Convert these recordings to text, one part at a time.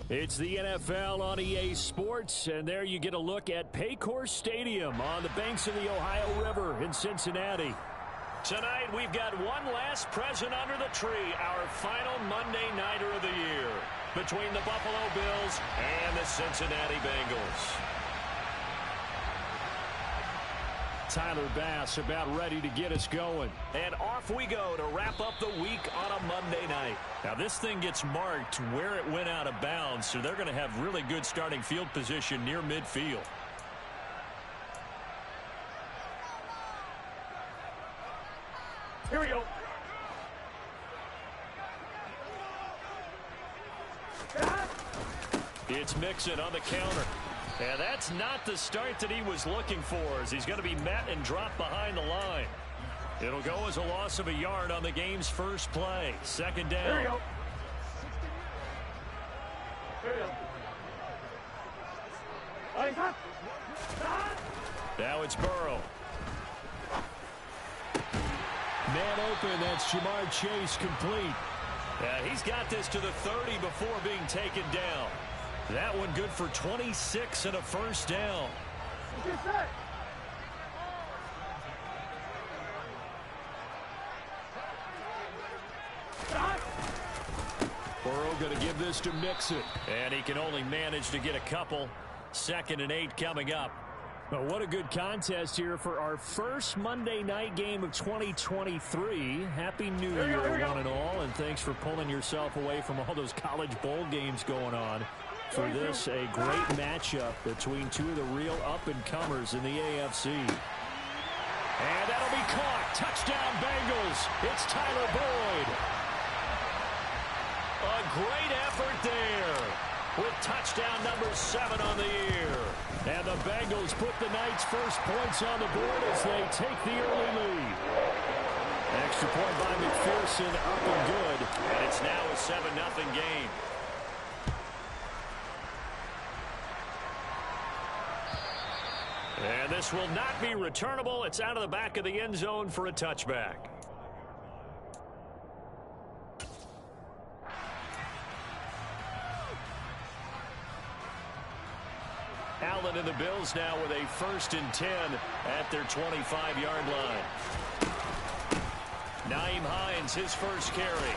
It's the NFL on EA Sports, and there you get a look at Paycor Stadium on the banks of the Ohio River in Cincinnati. Tonight, we've got one last present under the tree, our final Monday Nighter of the year, between the Buffalo Bills and the Cincinnati Bengals. Tyler Bass about ready to get us going. And off we go to wrap up the week on a Monday night. Now, this thing gets marked where it went out of bounds, so they're going to have really good starting field position near midfield. Here we go. It's Mixon on the counter. And that's not the start that he was looking for, as he's going to be met and dropped behind the line. It'll go as a loss of a yard on the game's first play. Second down. Here we go. Here we go. Now it's Burrow. Man open, that's Jamar Chase complete. He's got this to the 30 before being taken down. That one good for 26 and a first down. Burrow going to give this to Mixon. And he can only manage to get a couple. 2nd and 8 coming up. Well, what a good contest here for our first Monday night game of 2023. Happy New Year, one and all, and thanks for pulling yourself away from all those college bowl games going on. For this, a great matchup between two of the real up-and-comers in the AFC. And that'll be caught. Touchdown, Bengals. It's Tyler Boyd. A great effort there with touchdown number 7 on the year. And the Bengals put the night's first points on the board as they take the early lead. Extra point by McPherson, up and good. And it's now a 7-0 game. And this will not be returnable. It's out of the back of the end zone for a touchback. Allen and the Bills now with a 1st and 10 at their 25-yard line. Nyheim Hines, his first carry.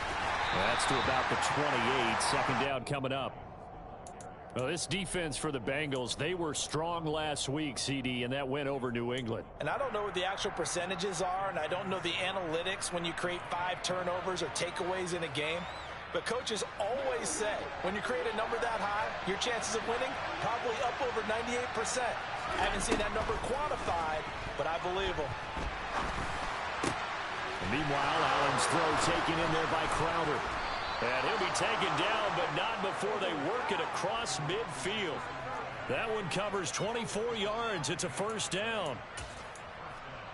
That's to about the 28. 2nd down coming up. Well, this defense for the Bengals, they were strong last week, CD, and that went over New England. And I don't know what the actual percentages are, and I don't know the analytics when you create 5 turnovers or takeaways in a game. But coaches always say, when you create a number that high, your chances of winning probably up over 98%. I haven't seen that number quantified, but I believe them. And meanwhile, Allen's throw taken in there by Crowder. And he'll be taken down, but not before they work it across midfield. That one covers 24 yards. It's a first down.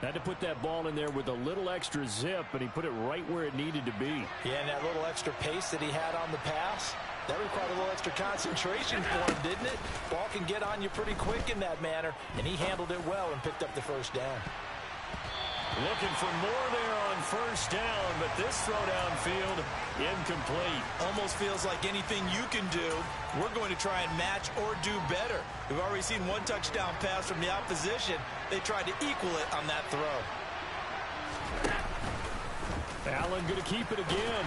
Had to put that ball in there with a little extra zip, and he put it right where it needed to be. Yeah, and that little extra pace that he had on the pass, that required a little extra concentration for him, didn't it? Ball can get on you pretty quick in that manner, and he handled it well and picked up the first down. Looking for more there on first down, but this throw downfield incomplete. Almost feels like anything you can do, we're going to try and match or do better. We've already seen one touchdown pass from the opposition. They tried to equal it on that throw. Allen going to keep it again.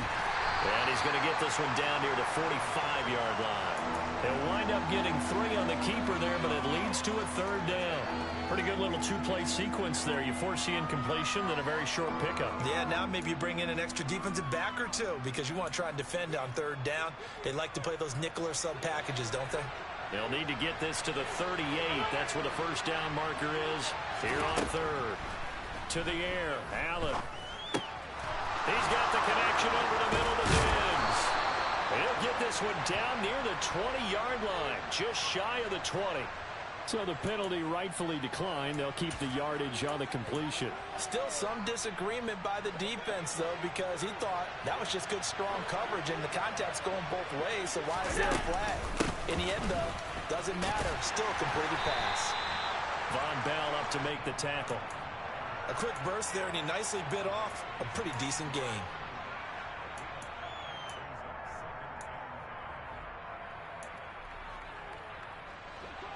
And he's going to get this one down near the 45-yard line. They'll wind up getting 3 on the keeper there, but it leads to a 3rd down. Pretty good little 2-play sequence there. You force the incompletion, then a very short pickup. Yeah, now maybe you bring in an extra defensive back or 2 because you want to try and defend on 3rd down. They like to play those nickel or sub packages, don't they? They'll need to get this to the 38. That's where the first down marker is. Here on 3rd. To the air. Allen. He's got the connection over the middle to Diggs. He'll get this one down near the 20-yard line. Just shy of the 20. So the penalty rightfully declined. They'll keep the yardage on the completion. Still some disagreement by the defense, though, because he thought that was just good, strong coverage, and the contact's going both ways, so why is there a flag? In the end, though, doesn't matter. Still a completed pass. Von Bell up to make the tackle. A quick burst there, and he nicely bit off a pretty decent gain.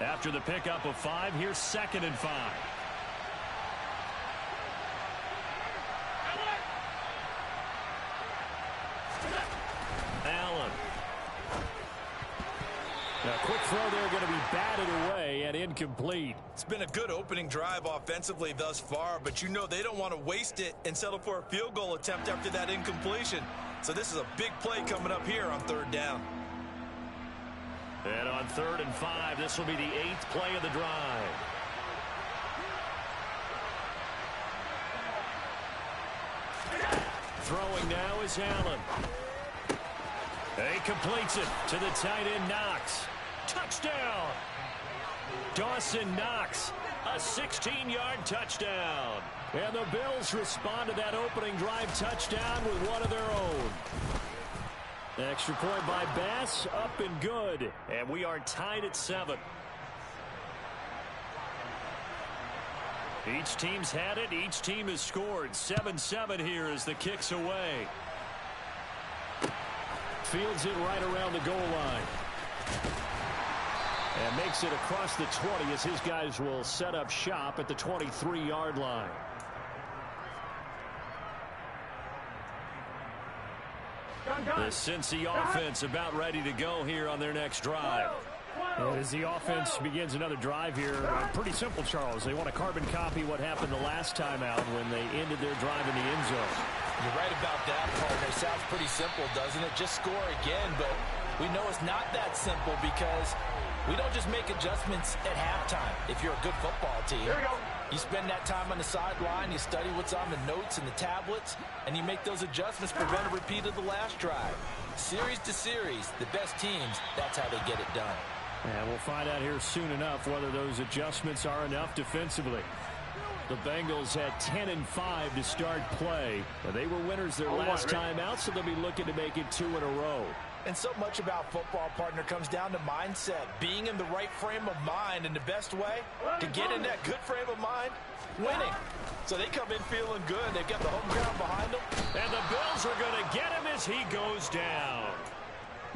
After the pickup of 5, here's 2nd and 5. Allen. Now, quick throw there, going to be batted away and incomplete. It's been a good opening drive offensively thus far, but you know they don't want to waste it and settle for a field goal attempt after that incompletion. So this is a big play coming up here on 3rd down. And on 3rd and 5, this will be the 8th play of the drive. Throwing now is Allen. He completes it to the tight end, Knox. Touchdown! Dawson Knox, a 16-yard touchdown. And the Bills respond to that opening drive touchdown with one of their own. Extra point by Bass, up and good. And we are tied at 7. Each team's had it. Each team has scored. 7-7 here as the kick's away. Fields it right around the goal line. And makes it across the 20 as his guys will set up shop at the 23-yard line. The Cincy offense about ready to go here on their next drive. And as the offense begins another drive here, pretty simple, Charles. They want to carbon copy what happened the last time out when they ended their drive in the end zone. You're right about that, partner. Sounds pretty simple, doesn't it? Just score again, but we know it's not that simple because we don't just make adjustments at halftime. If you're a good football team, you spend that time on the sideline, you study what's on the notes and the tablets, and you make those adjustments, prevent a repeat of the last drive. Series to series, the best teams, that's how they get it done. And we'll find out here soon enough whether those adjustments are enough defensively. The Bengals had 10 and 5 to start play. They were winners their last time out, so they'll be looking to make it 2 in a row. And so much about football, partner, comes down to mindset. Being in the right frame of mind, and the best way to get in that good frame of mind, winning. So they come in feeling good. They've got the home crowd behind them. And the Bills are going to get him as he goes down.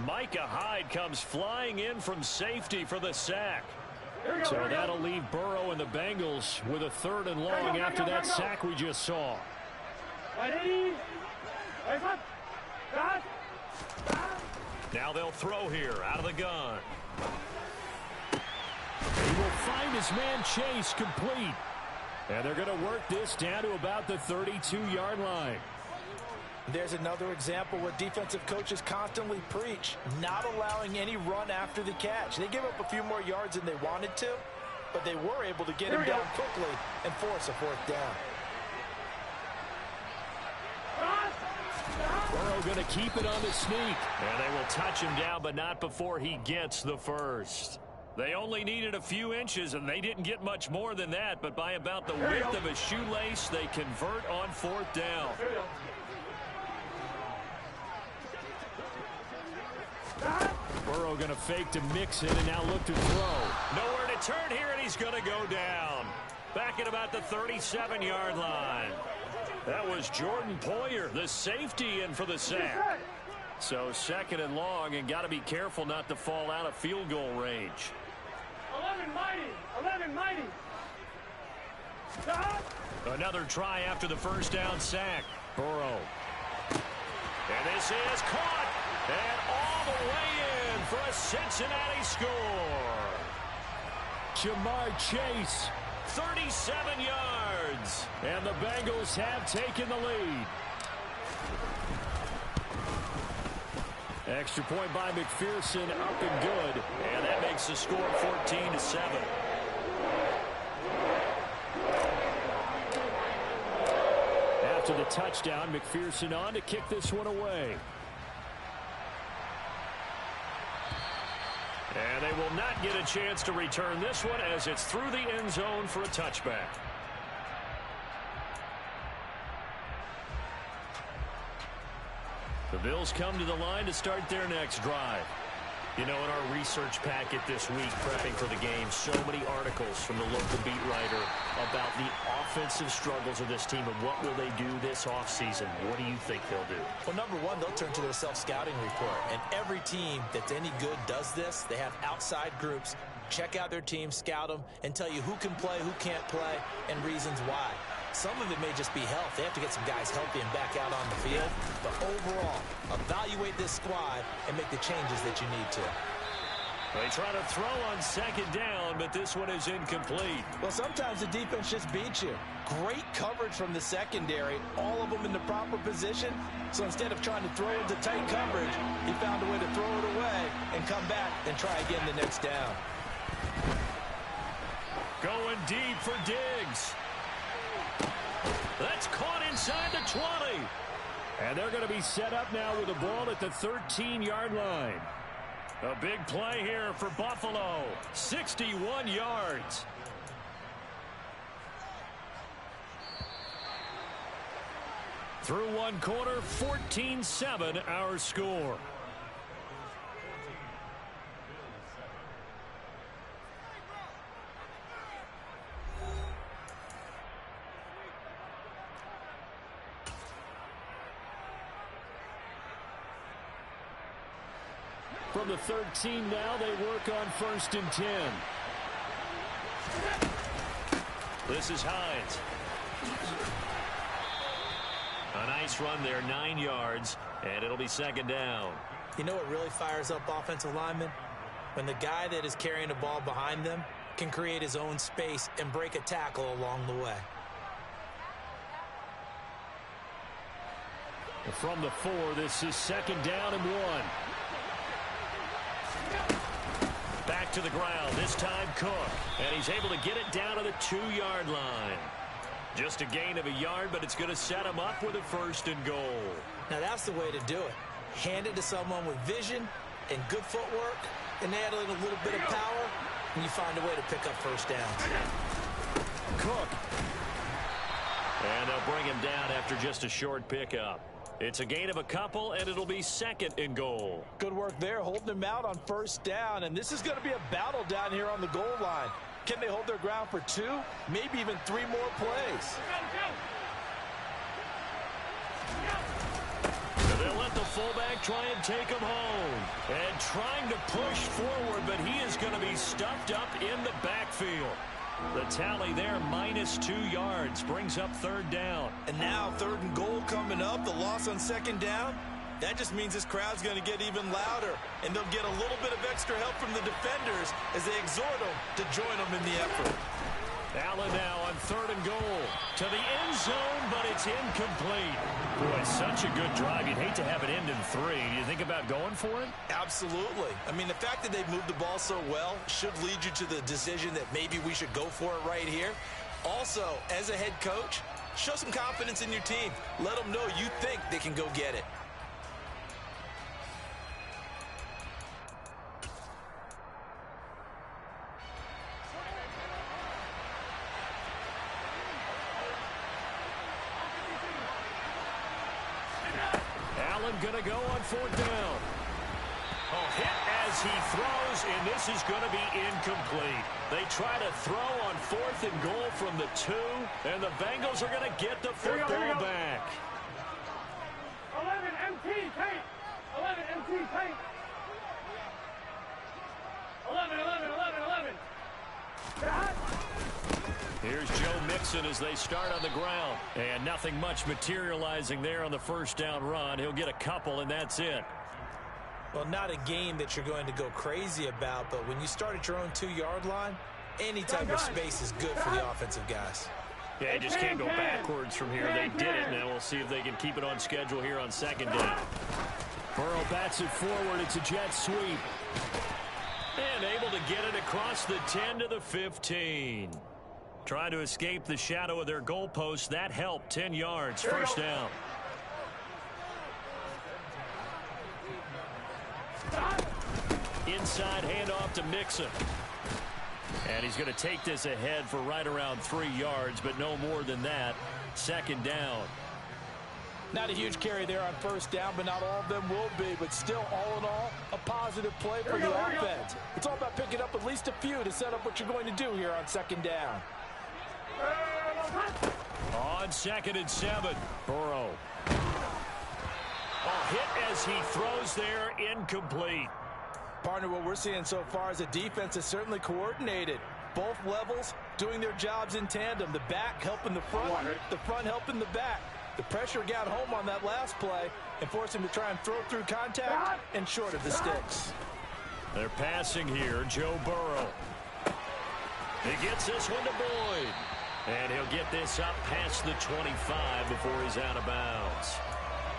Micah Hyde comes flying in from safety for the sack. So that'll leave Burrow and the Bengals with a 3rd and long after that sack we just saw. Now they'll throw here out of the gun. He will find his man Chase complete. And they're going to work this down to about the 32-yard line. There's another example what defensive coaches constantly preach, not allowing any run after the catch. They give up a few more yards than they wanted to, but they were able to get him down quickly and force a 4th down. Burrow going to keep it on the sneak. And they will touch him down, but not before he gets the first. They only needed a few inches, and they didn't get much more than that, but by about the width of a shoelace, they convert on 4th down. Burrow going to fake to mix it and now look to throw. Nowhere to turn here, and he's going to go down. Back at about the 37-yard line. That was Jordan Poyer, the safety, in for the sack. So 2nd and long, and got to be careful not to fall out of field goal range. 11 mighty. Another try after the 1st down sack. Burrow. And this is caught. And all the way in for a Cincinnati score. Jamar Chase, 37 yards. And the Bengals have taken the lead. Extra point by McPherson, up and good. And that makes the score 14-7. After the touchdown, McPherson on to kick this one away. And they will not get a chance to return this one as it's through the end zone for a touchback. The Bills come to the line to start their next drive. You know, in our research packet this week, prepping for the game, so many articles from the local beat writer about the offensive struggles of this team and what will they do this offseason. What do you think they'll do? Well, number one, they'll turn to their self-scouting report. And every team that's any good does this. They have outside groups. Check out their team, scout them, and tell you who can play, who can't play, and reasons why. Some of it may just be health. They have to get some guys healthy and back out on the field. But overall, evaluate this squad and make the changes that you need to. They try to throw on second down, but this one is incomplete. Well, sometimes the defense just beats you. Great coverage from the secondary, all of them in the proper position. So instead of trying to throw into tight coverage, he found a way to throw it away and come back and try again the next down. Going deep for Diggs. That's caught inside the 20. And they're going to be set up now with the ball at the 13-yard line. A big play here for Buffalo. 61 yards. Through one quarter, 14-7 our score. From the 13 now, they work on 1st and 10. This is Hines. A nice run there, 9 yards, and it'll be second down. You know what really fires up offensive linemen? When the guy that is carrying the ball behind them can create his own space and break a tackle along the way. From the 4, this is second down and 1. Back to the ground, this time Cook. And he's able to get it down to the 2-yard line. Just a gain of a yard, but it's going to set him up with a 1st and goal. Now that's the way to do it. Hand it to someone with vision and good footwork, and add in a little bit of power, and you find a way to pick up first downs. Cook. And they'll bring him down after just a short pickup. It's a gain of a couple, and it'll be 2nd and goal. Good work there, holding him out on 1st down, and this is going to be a battle down here on the goal line. Can they hold their ground for 2, maybe even 3 more plays? So they'll let the fullback try and take him home. And trying to push forward, but he is going to be stuffed up in the backfield. The tally there, -2 yards, brings up 3rd down. And now 3rd and goal coming up, the loss on 2nd down. That just means this crowd's going to get even louder, and they'll get a little bit of extra help from the defenders as they exhort them to join them in the effort. Allen now on 3rd and goal. To the end zone, but it's incomplete. Boy, such a good drive. You'd hate to have it end in 3. Do you think about going for it? Absolutely. I mean, the fact that they've moved the ball so well should lead you to the decision that maybe we should go for it right here. Also, as a head coach, show some confidence in your team. Let them know you think they can go get it. Going to go on 4th down. Oh, hit as he throws, and this is going to be incomplete. They try to throw on 4th and goal from the 2, and the Bengals are going to get the football back. 11 MT paint. 11 MT paint. 11. Here's Joe Mixon as they start on the ground. And nothing much materializing there on the 1st down run. He'll get a couple, and that's it. Well, not a game that you're going to go crazy about, but when you start at your own 2-yard line, any type of space is good for the offensive guys. Yeah, you just can't go backwards from here. They did it. Now we'll see if they can keep it on schedule here on 2nd down. Burrow bats it forward. It's a jet sweep. And able to get it across the 10 to the 15. Trying to escape the shadow of their goalpost. That helped. 10 yards. 1st down. Inside handoff to Mixon. And he's going to take this ahead for right around 3 yards, but no more than that. 2nd down. Not a huge carry there on first down, but not all of them will be. But still, all in all, a positive play for the offense. It's all about picking up at least a few to set up what you're going to do here on second down. On 2nd and 7, Burrow. A hit as he throws there, incomplete. Partner, what we're seeing so far is the defense is certainly coordinated. Both levels doing their jobs in tandem. The back helping the front helping the back. The pressure got home on that last play and forced him to try and throw through contact and short of the sticks. They're passing here, Joe Burrow. He gets this one to Boyd. And he'll get this up past the 25 before he's out of bounds.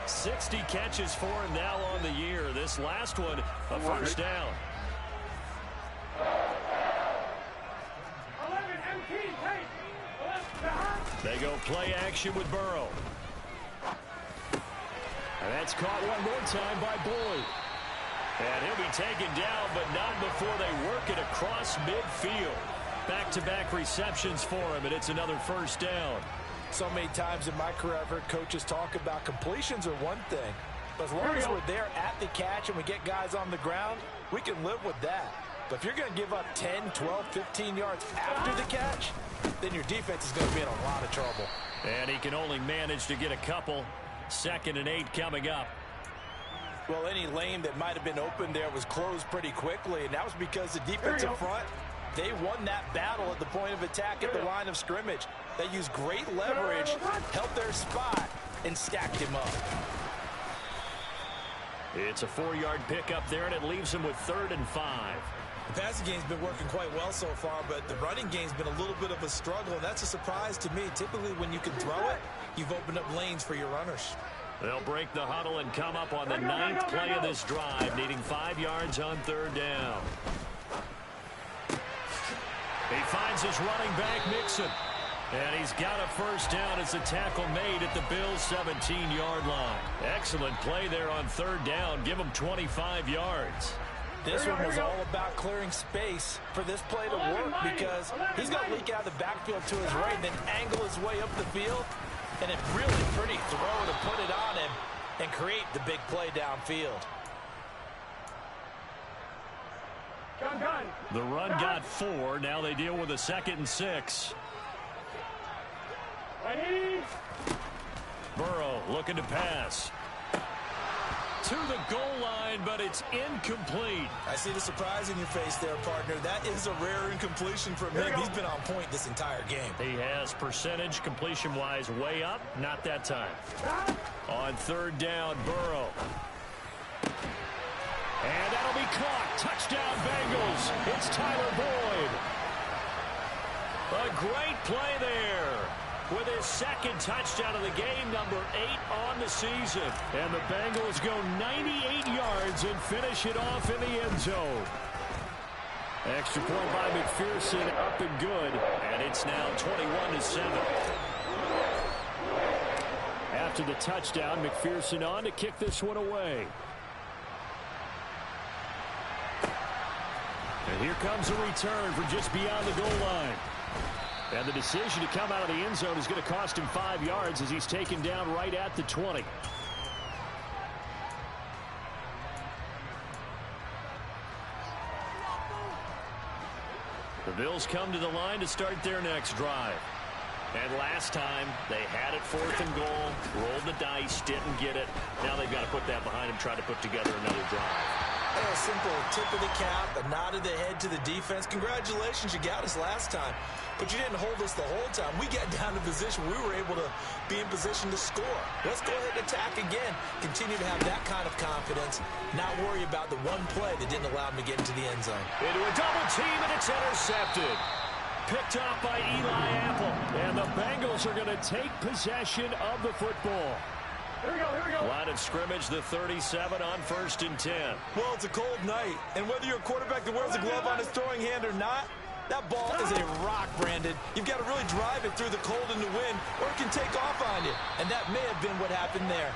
60 catches for him now on the year. This last one, a first down. 11 MT paint. They go play action with Burrow. And that's caught one more time by Boyd. And he'll be taken down, but not before they work it across midfield. Back-to-back receptions for him, and it's another first down. So many times in my career I've heard coaches talk about completions are one thing. But as long as we're there at the catch and we get guys on the ground, we can live with that. But if you're going to give up 10, 12, 15 yards after the catch, then your defense is going to be in a lot of trouble. And he can only manage to get a couple. 2nd and 8 coming up. Well, any lane that might have been open there was closed pretty quickly, and that was because the defensive front, they won that battle at the point of attack at the line of scrimmage. They used great leverage, held their spot, and stacked him up. It's a 4-yard pickup there, and it leaves him with 3rd and 5. The passing game's been working quite well so far, but the running game's been a little bit of a struggle, and that's a surprise to me. Typically, when you can throw it, you've opened up lanes for your runners. They'll break the huddle and come up on the 9th play of this drive, needing 5 yards on 3rd down. He finds his running back, Mixon. And he's got a first down as a tackle made at the Bills' 17-yard line. Excellent play there on 3rd down. Give him 25 yards. This one was all about clearing space for this play to work because he's going to leak out the backfield to his right and then angle his way up the field. And a really pretty throw to put it on him and create the big play downfield. The run got 4. Now they deal with a 2nd and 6. Burrow looking to pass. To the goal line, but it's incomplete. I see the surprise in your face there, partner. That is a rare incompletion from him. He's been on point this entire game. He has percentage completion-wise way up. Not that time. On 3rd down, Burrow. And that'll be caught. Touchdown, Bengals. It's Tyler Boyd. A great play there. With his 2nd touchdown of the game, number 8 on the season. And the Bengals go 98 yards and finish it off in the end zone. Extra point by McPherson, up and good. And it's now 21-7. After the touchdown, McPherson on to kick this one away. And here comes a return from just beyond the goal line. And the decision to come out of the end zone is going to cost him 5 yards as he's taken down right at the 20. The Bills come to the line to start their next drive. And last time, they had it 4th and goal, rolled the dice, didn't get it. Now they've got to put that behind them, try to put together another drive. A simple tip of the cap, a nod of the head to the defense. Congratulations, you got us last time. But you didn't hold us the whole time. We got down to position. We were able to be in position to score. Let's go ahead and attack again. Continue to have that kind of confidence. Not worry about the one play that didn't allow them to get into the end zone. Into a double team, and it's intercepted. Picked off by Eli Apple. And the Bengals are going to take possession of the football. Here we go. Line of scrimmage, the 37 on 1st and 10. Well, it's a cold night. And whether you're a quarterback that wears a glove on his throwing hand or not, that ball is a rock, Brandon. You've got to really drive it through the cold and the wind, or it can take off on you. And that may have been what happened there.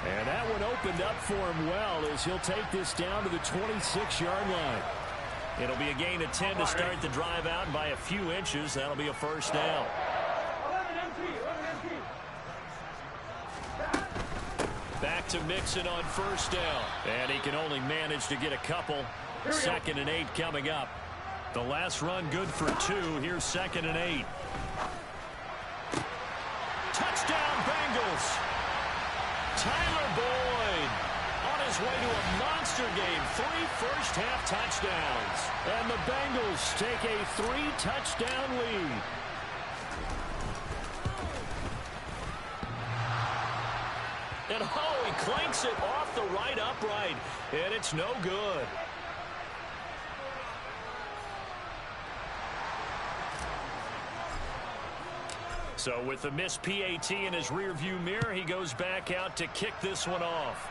And that one opened up for him well as he'll take this down to the 26-yard line. It'll be a gain of 10 to start the drive out by a few inches. That'll be a first down. back to Mixon on first down. And he can only manage to get a couple. 2nd and 8 coming up. The last run good for 2. Here's 2nd and 8. Touchdown, Bengals. Tyler Boyd on his way to a monster game. 3 first-half touchdowns. And the Bengals take a 3-touchdown lead. And oh, he clanks it off the right upright. And it's no good. So with the missed PAT in his rearview mirror, he goes back out to kick this one off.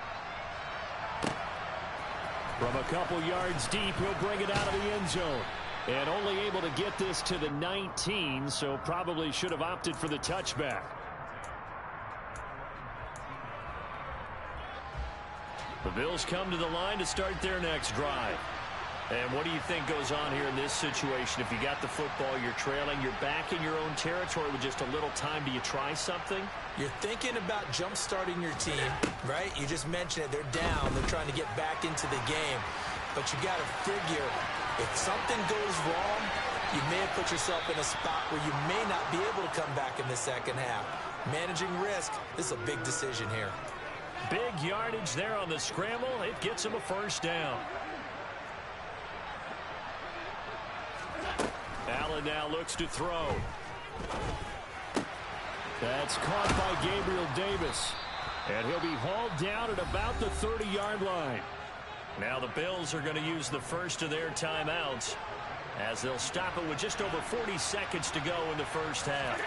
From a couple yards deep, he'll bring it out of the end zone. And only able to get this to the 19, so probably should have opted for the touchback. The Bills come to the line to start their next drive. And what do you think goes on here in this situation? If you got the football, you're trailing, you're back in your own territory with just a little time. Do you try something? You're thinking about jump-starting your team, right? You just mentioned it. They're down. They're trying to get back into the game. But you got to figure, if something goes wrong, you may have put yourself in a spot where you may not be able to come back in the second half. Managing risk, this is a big decision here. Big yardage there on the scramble. It gets him a first down. Allen now looks to throw. That's caught by Gabriel Davis. And he'll be hauled down at about the 30-yard line. Now the Bills are going to use the first of their timeouts as they'll stop it with just over 40 seconds to go in the first half.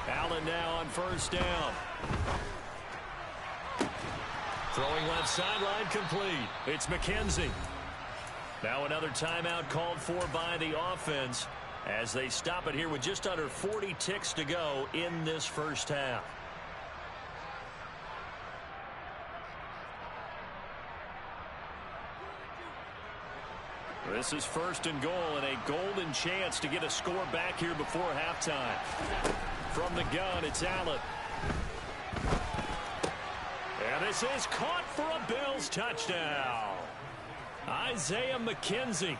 Allen now on first down. Throwing left sideline complete. It's McKenzie. Now another timeout called for by the offense as they stop it here with just under 40 ticks to go in this first half. This is 1st and goal and a golden chance to get a score back here before halftime. From the gun, it's Allen. And this is caught for a Bills touchdown. Isaiah McKenzie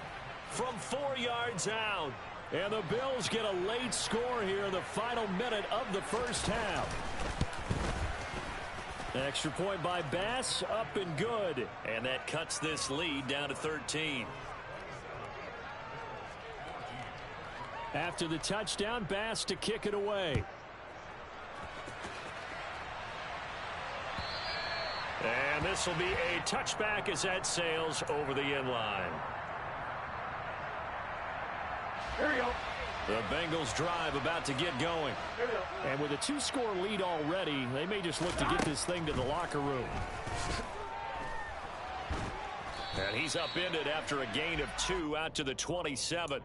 from 4 yards out. And the Bills get a late score here in the final minute of the first half. Extra point by Bass, up and good. And that cuts this lead down to 13. After the touchdown, Bass to kick it away. And this will be a touchback as that sails over the end line. Here we go. The Bengals drive about to get going. Here we go. And with a 2-score lead already, they may just look to get this thing to the locker room. And he's upended after a gain of 2 out to the 27.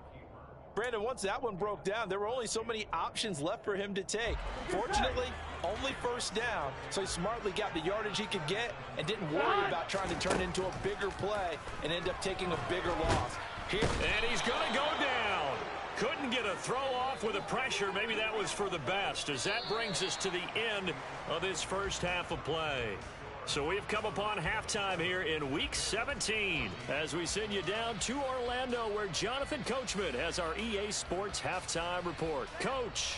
Brandon, once that one broke down, there were only so many options left for him to take. Fortunately, only first down, so he smartly got the yardage he could get and didn't worry about trying to turn it into a bigger play and end up taking a bigger loss. And he's going to go down. Couldn't get a throw off with the pressure. Maybe that was for the best, as that brings us to the end of this first half of play. So we've come upon halftime here in Week 17 as we send you down to Orlando, where Jonathan Coachman has our EA Sports Halftime Report. Coach.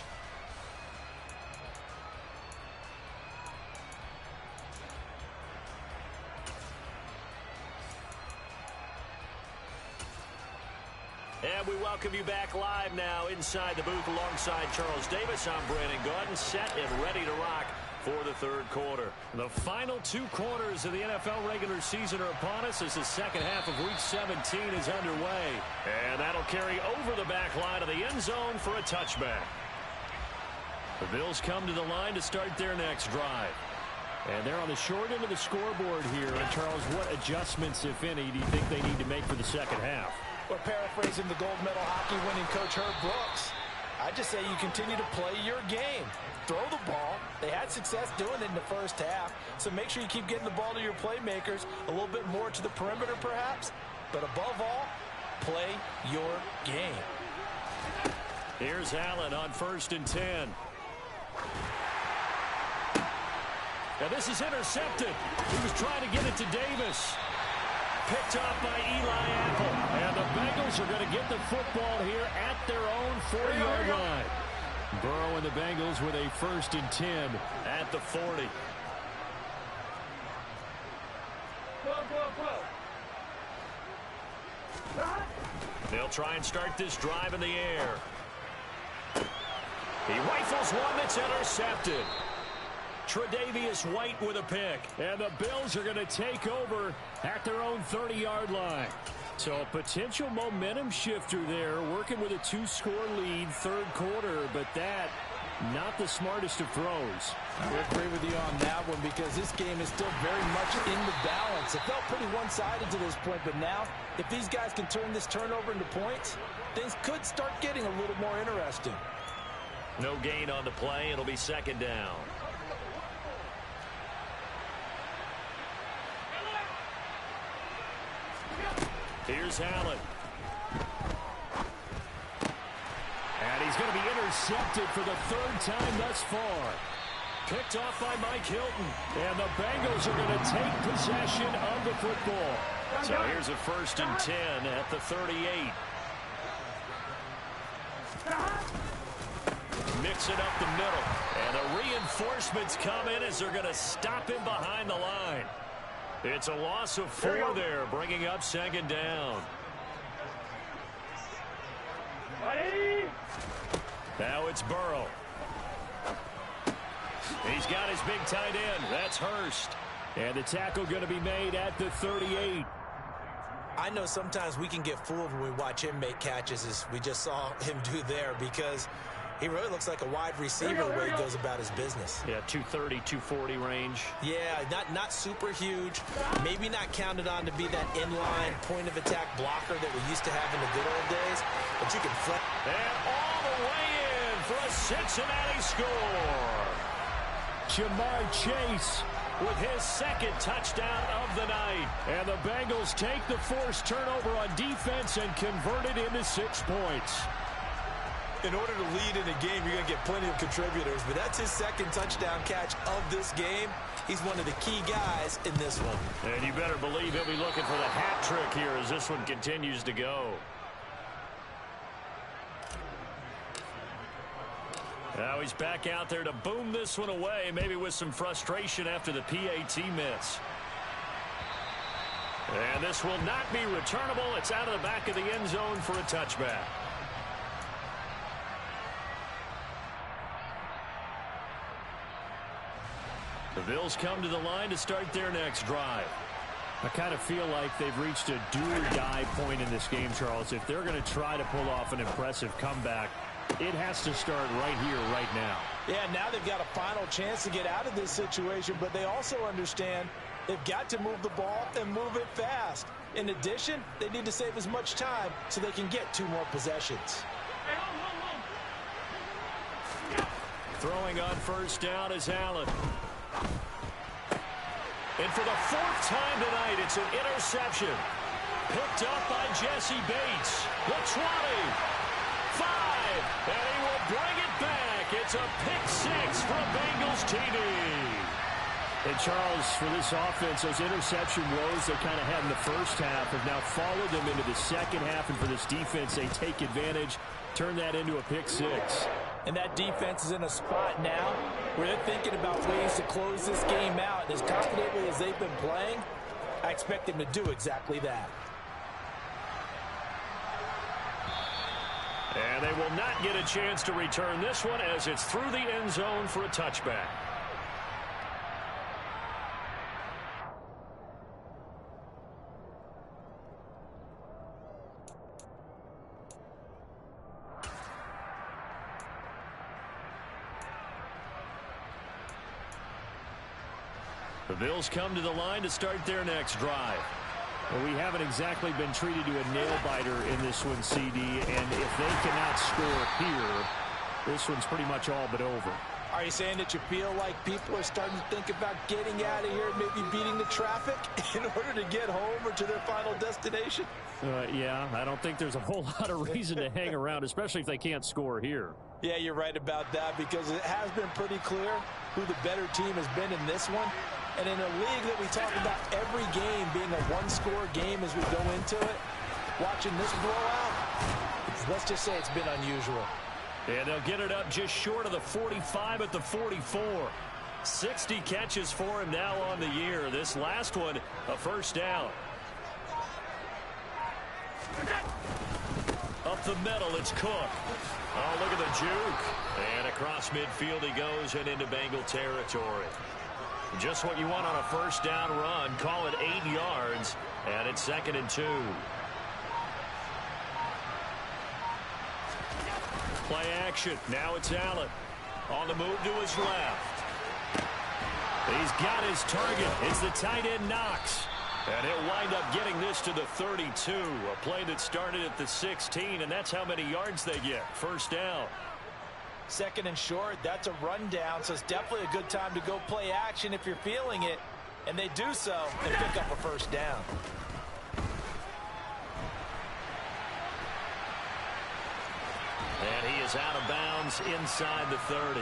And we welcome you back live now inside the booth alongside Charles Davis. I'm Brandon Gaudin, set and ready to rock for the third quarter. The final 2 quarters of the NFL regular season are upon us as the second half of Week 17 is underway. And that'll carry over the back line of the end zone for a touchback. The Bills come to the line to start their next drive. And they're on the short end of the scoreboard here. And Charles, what adjustments, if any, do you think they need to make for the second half? Well, paraphrasing the gold medal hockey winning coach Herb Brooks, I just say you continue to play your game. Throw the ball. They had success doing it in the first half, so make sure you keep getting the ball to your playmakers, a little bit more to the perimeter perhaps, but above all, play your game. Here's Allen on 1st and 10. And this is intercepted. He was trying to get it to Davis. Picked off by Eli Apple. And the Bengals are going to get the football here at their own 40-yard line. Burrow and the Bengals with a 1st and 10 at the 40. They'll try and start this drive in the air. He rifles one that's intercepted. Tre'Davious White with a pick. And the Bills are going to take over at their own 30-yard line. So a potential momentum shifter there, working with a 2-score lead, 3rd quarter, but that not the smartest of throws. I agree with you on that one because this game is still very much in the balance. It felt pretty one-sided to this point, but now if these guys can turn this turnover into points, things could start getting a little more interesting. No gain on the play. It'll be 2nd down. Here's Allen. And he's going to be intercepted for the 3rd time thus far. Picked off by Mike Hilton. And the Bengals are going to take possession of the football. So here's a 1st and 10 at the 38. Mixing up the middle. And the reinforcements come in as they're going to stop him behind the line. It's a loss of 4 there, bringing up 2nd down. Now it's Burrow. He's got his big tight end. That's Hurst. And the tackle going to be made at the 38. I know sometimes we can get fooled when we watch him make catches, as we just saw him do there, because he really looks like a wide receiver the way he goes about his business. Yeah, 230, 240 range. Yeah, not super huge. Maybe not counted on to be that inline point-of-attack blocker that we used to have in the good old days, but you can flip. And all the way in for a Cincinnati score. Jamar Chase with his 2nd touchdown of the night. And the Bengals take the forced turnover on defense and convert it into 6 points. In order to lead in a game, you're going to get plenty of contributors, but that's his 2nd touchdown catch of this game. He's one of the key guys in this one. And you better believe he'll be looking for the hat trick here as this one continues to go. Now he's back out there to boom this one away, maybe with some frustration after the PAT miss. And this will not be returnable. It's out of the back of the end zone for a touchback. The Bills come to the line to start their next drive. I kind of feel like they've reached a do-or-die point in this game, Charles. If they're going to try to pull off an impressive comeback, it has to start right here, right now. Yeah, now they've got a final chance to get out of this situation, but they also understand they've got to move the ball and move it fast. In addition, they need to save as much time so they can get 2 more possessions. Throwing on 1st down is Allen. And for the 4th time tonight, it's an interception. Picked up by Jesse Bates. The 20. 5. And he will bring it back. It's a pick 6 for a Bengals TD. And Charles, for this offense, those interception woes they kind of had in the first half have now followed them into the second half. And for this defense, they take advantage, turn that into a pick 6. And that defense is in a spot now where they're thinking about ways to close this game out. And as confidently as they've been playing, I expect them to do exactly that. And they will not get a chance to return this one as it's through the end zone for a touchback. The Bills come to the line to start their next drive. Well, we haven't exactly been treated to a nail-biter in this one, CD, and if they cannot score here, this one's pretty much all but over. Are you saying that you feel like people are starting to think about getting out of here and maybe beating the traffic in order to get home or to their final destination? Yeah, I don't think there's a whole lot of reason to hang around, especially if they can't score here. Yeah, you're right about that because it has been pretty clear who the better team has been in this one. And in a league that we talk about every game being a one-score game as we go into it, watching this blowout, let's just say it's been unusual. And they'll get it up just short of the 45 at the 44. 60 catches for him now on the year. This last one, a first down. Up the middle, it's Cook. Oh, look at the juke. And across midfield he goes and into Bengal territory. Just what you want on a first down run. Call it 8 yards, and it's 2nd and 2. Play action. Now it's Allen. On the move to his left. He's got his target. It's the tight end Knox. And he'll wind up getting this to the 32. A play that started at the 16, and that's how many yards they get. First down. 2nd and short, that's a rundown, so it's definitely a good time to go play action if you're feeling it. And they do so and pick up a first down. And he is out of bounds inside the 30.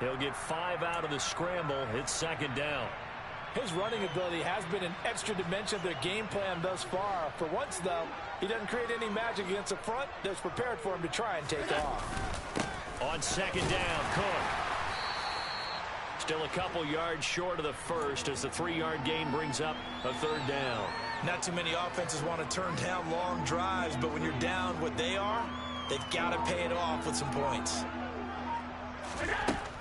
He'll get 5 out of the scramble. It's 2nd down. His running ability has been an extra dimension of their game plan thus far. For once, though, he doesn't create any magic against the front that's prepared for him to try and take off. On 2nd down, Cook. Still a couple yards short of the first as the 3-yard gain brings up a 3rd down. Not too many offenses want to turn down long drives, but when you're down what they are, they've got to pay it off with some points.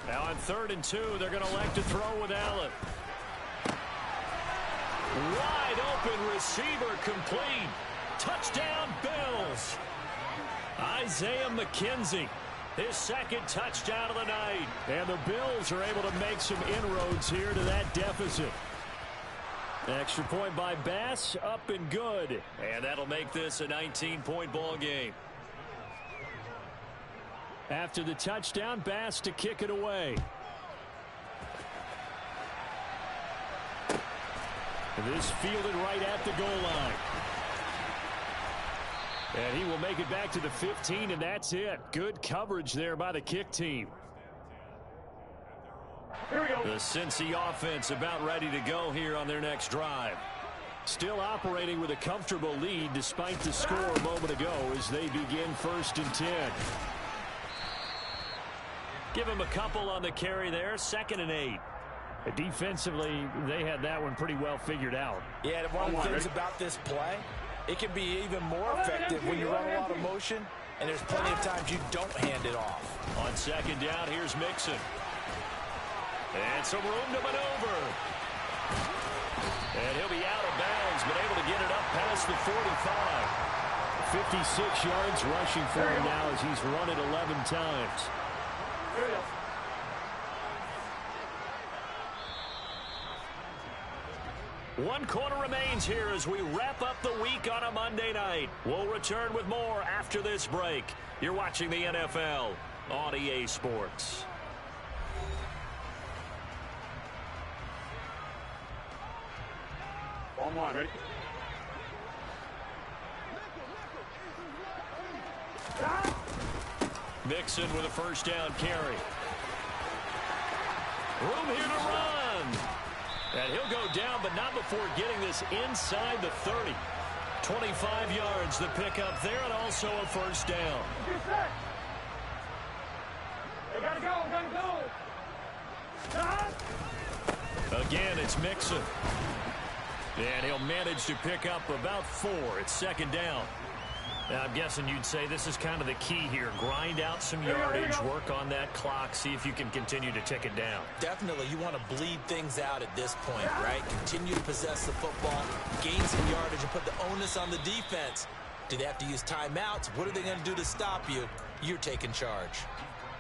Now on 3rd and 2, they're going to elect to throw with Allen. Wide open receiver complete. Touchdown Bills. Isaiah McKenzie, his 2nd touchdown of the night. And the Bills are able to make some inroads here to that deficit. Extra point by Bass, up and good. And that'll make this a 19-point ball game. After the touchdown, Bass to kick it away. This fielded right at the goal line. And he will make it back to the 15, and that's it. Good coverage there by the kick team. Here we go. The Cincy offense about ready to go here on their next drive. Still operating with a comfortable lead despite the score a moment ago as they begin 1st and 10. Give him a couple on the carry there. 2nd and 8. Defensively, they had that one pretty well figured out. Yeah, one of the things about this play, it can be even more effective when you run a lot of motion, and there's plenty of times you don't hand it off. On 2nd down, here's Mixon. And some room to maneuver. And he'll be out of bounds, but able to get it up past the 45. 56 yards rushing for him now as he's run it 11 times. Here we go. One quarter remains here as we wrap up the week on a Monday night. We'll return with more after this break. You're watching the NFL on EA Sports. On one, ready? Mixon with a first down carry. Room here to run. And he'll go down, but not before getting this inside the 30. 25 yards the pickup there, and also a first down. Get set. They gotta go. Again, it's Mixon. And he'll manage to pick up about 4. It's 2nd down. Now, I'm guessing you'd say this is kind of the key here. Grind out some yardage, work on that clock, see if you can continue to tick it down. Definitely, you want to bleed things out at this point, right? Continue to possess the football, gain some yardage, and put the onus on the defense. Do they have to use timeouts? What are they going to do to stop you? You're taking charge.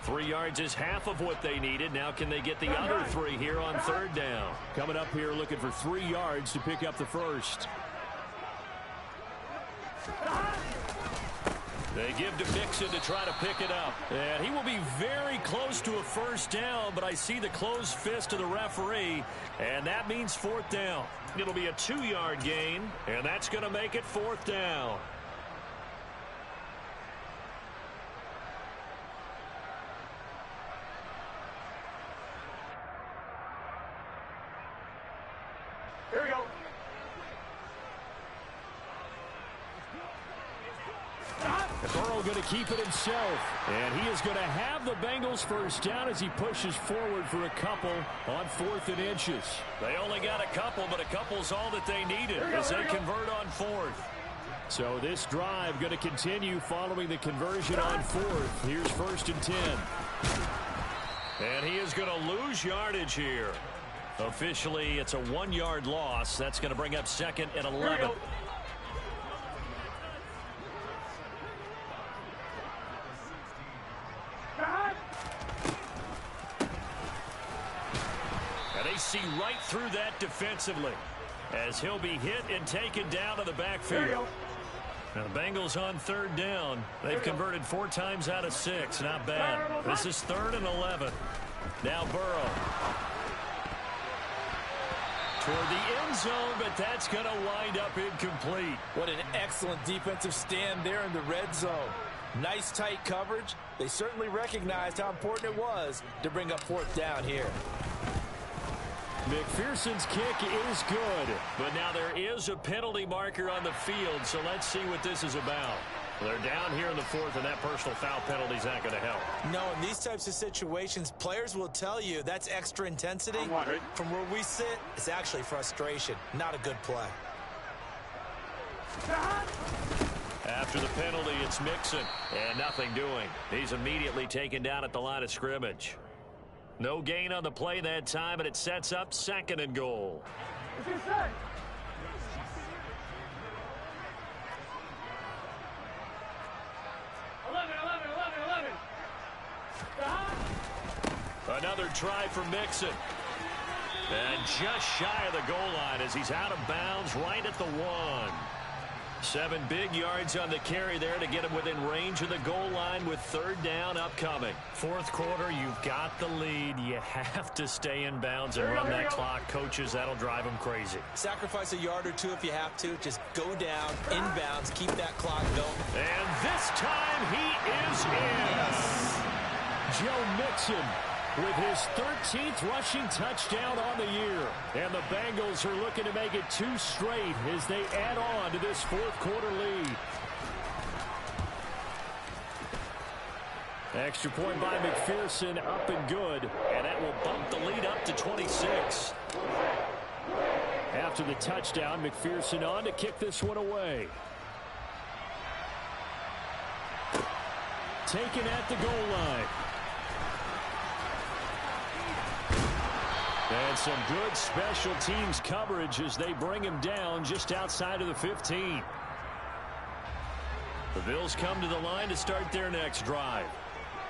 3 yards is half of what they needed. Now can they get the other 3 here on 3rd down? Coming up here looking for 3 yards to pick up the first. They give to Mixon to try to pick it up. And he will be very close to a first down, but I see the closed fist of the referee, and that means fourth down. It'll be a 2-yard gain, and that's going to make it fourth down. Here we go. Burrow going to keep it himself, and he is going to have the Bengals first down as he pushes forward for a couple on 4th and inches. They only got a couple, but a couple's all that they needed as they convert on 4th. So this drive going to continue following the conversion on 4th. Here's 1st and 10. And he is going to lose yardage here. Officially, it's a 1-yard loss. That's going to bring up 2nd and 11. See right through that defensively as he'll be hit and taken down to the backfield. Now the Bengals on 3rd down. They've converted 4 times out of 6. Not bad. This is 3rd and 11. Now Burrow toward the end zone, but that's going to wind up incomplete. What an excellent defensive stand there in the red zone. Nice tight coverage. They certainly recognized how important it was to bring up 4th down here. McPherson's kick is good, but now there is a penalty marker on the field, so let's see what this is about. They're down here in the 4th, and that personal foul penalty is not going to help. No, in these types of situations, players will tell you that's extra intensity. From where we sit, it's actually frustration, not a good play. After the penalty, it's Mixon, and nothing doing. He's immediately taken down at the line of scrimmage. No gain on the play that time, and it sets up 2nd and goal. Another try for Mixon. And just shy of the goal line as he's out of bounds right at the 1. 7 big yards on the carry there to get him within range of the goal line with 3rd down upcoming. 4th quarter, you've got the lead. You have to stay in bounds and run that clock. Coaches, that'll drive them crazy. Sacrifice a yard or 2 if you have to. Just go down, in bounds, keep that clock going. And this time he is in. Yes. Joe Mixon with his 13th rushing touchdown on the year. And the Bengals are looking to make it 2 straight as they add on to this 4th quarter lead. Extra point by McPherson, up and good. And that will bump the lead up to 26. After the touchdown, McPherson on to kick this one away. Taken at the goal line. And some good special teams coverage as they bring him down just outside of the 15. The Bills come to the line to start their next drive.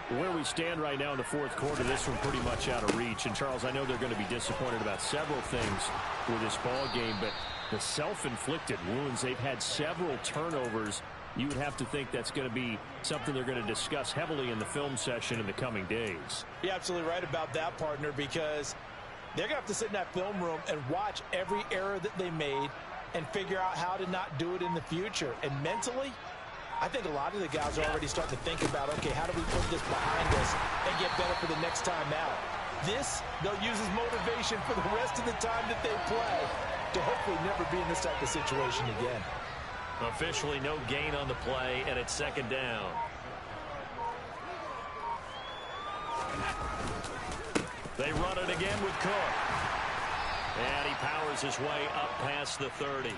Where we stand right now in the 4th quarter, this one pretty much out of reach. And, Charles, I know they're going to be disappointed about several things with this ball game, but the self-inflicted wounds, they've had several turnovers. You would have to think that's going to be something they're going to discuss heavily in the film session in the coming days. You're absolutely right about that, partner, because they're going to have to sit in that film room and watch every error that they made and figure out how to not do it in the future. And mentally, I think a lot of the guys are already starting to think about, okay, how do we put this behind us and get better for the next time out? This, they'll use as motivation for the rest of the time that they play to hopefully never be in this type of situation again. Officially no gain on the play, and it's 2nd down. They run it again with Cook. And he powers his way up past the 30.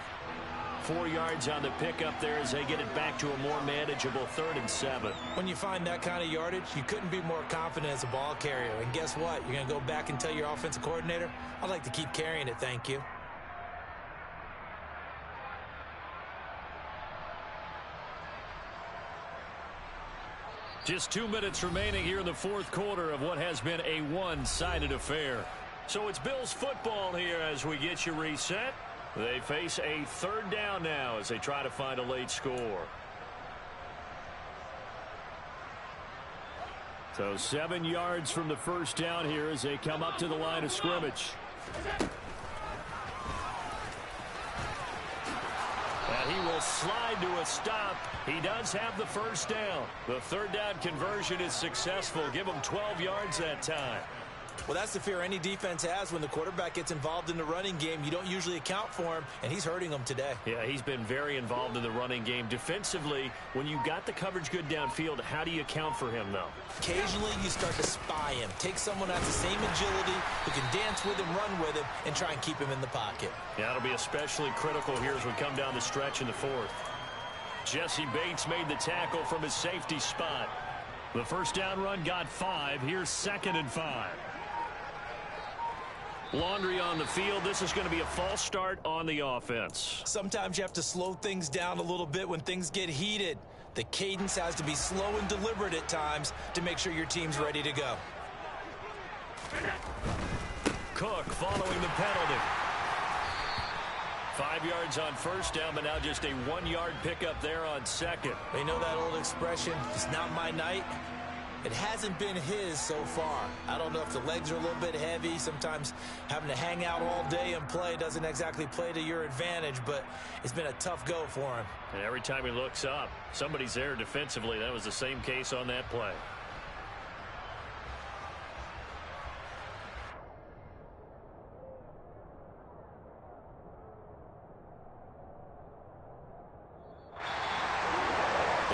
4 yards on the pickup there as they get it back to a more manageable 3rd and 7. When you find that kind of yardage, you couldn't be more confident as a ball carrier. And guess what? You're going to go back and tell your offensive coordinator, I'd like to keep carrying it, thank you. Just 2 minutes remaining here in the 4th quarter of what has been a one-sided affair. So it's Bills football here as we get you reset. They face a 3rd down now as they try to find a late score. So 7 yards from the first down here as they come up to the line of scrimmage. And he will slide to a stop. He does have the first down. The third down conversion is successful. Give him 12 yards that time. Well, that's the fear any defense has when the quarterback gets involved in the running game. You don't usually account for him, and he's hurting them today. Yeah, he's been very involved in the running game. Defensively, when you got the coverage good downfield, how do you account for him, though? Occasionally, you start to spy him. Take someone that has the same agility, who can dance with him, run with him, and try and keep him in the pocket. Yeah, that'll be especially critical here as we come down the stretch in the fourth. Jesse Bates made the tackle from his safety spot. The first down run got 5. Here's 2nd and 5. Laundry on the field. This is going to be a false start on the offense. Sometimes you have to slow things down a little bit when things get heated. The cadence has to be slow and deliberate at times to make sure your team's ready to go. Cook following the penalty. 5 yards on first down, but now just a 1-yard pickup there on second. You know that old expression, it's not my night? It hasn't been his so far. I don't know if the legs are a little bit heavy. Sometimes having to hang out all day and play doesn't exactly play to your advantage, but it's been a tough go for him. And every time he looks up, somebody's there defensively. That was the same case on that play.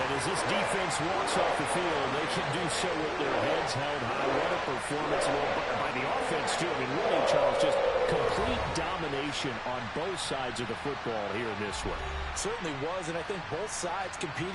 As this defense walks off the field, they can do so with their heads held high. What a performance by the offense, too. I mean, really, Charles, just complete domination on both sides of the football here in this one. Certainly was, and I think both sides competed.